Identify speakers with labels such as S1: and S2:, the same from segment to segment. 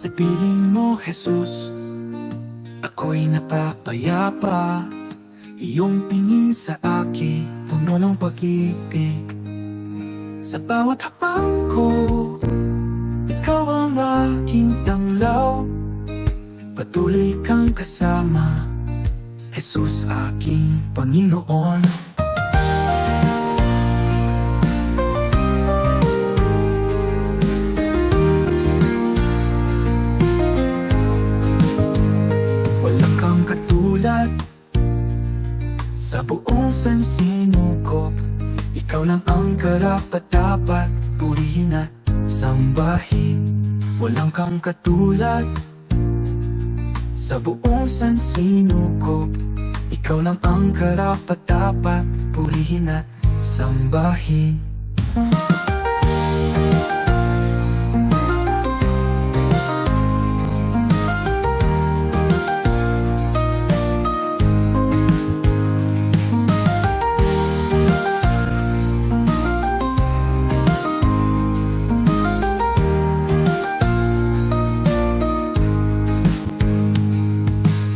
S1: Sa piling mo, Jesus, ako'y napapayapa. Iyong tingin sa akin, puno ng pag-ibig. Sa bawat hakbang ko, ikaw ang aking tanglaw. Patuloy kang kasama, Jesus, aking Panginoon. Walang kang katulad sa buong sansinukob. Ikaw lang ang karapat-dapat purihin at sambahin. Walang kang katulad sa buong sansinukob. Ikaw lang ang karapat-dapat purihin at sambahin.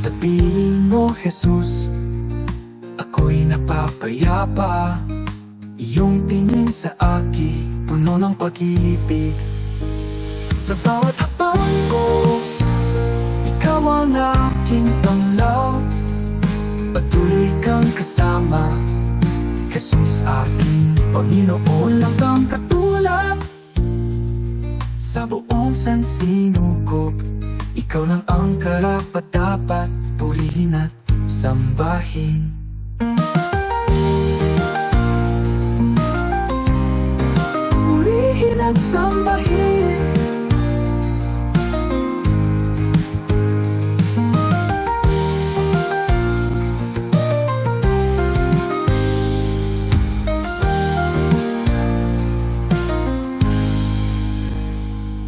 S1: Sa piling mo, Jesus, ako'y napapayapa. Iyong tingin sa akin, puno ng pag-ibig. Sa bawat hakbang ko, ikaw ang aking tanglaw. Patuloy kang kasama, Jesus, aking Panginoon. Walang kang katulad sa buong sansinukob. Ikaw lang ang karapat-dapat purihin at sambahin. Purihin at sambahin.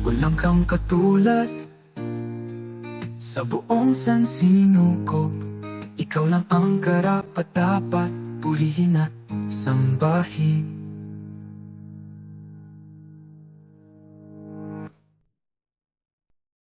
S1: Walang kang katulad sa buong sansinukob. Ikaw lang ang karapat-dapat purihin at sambahin.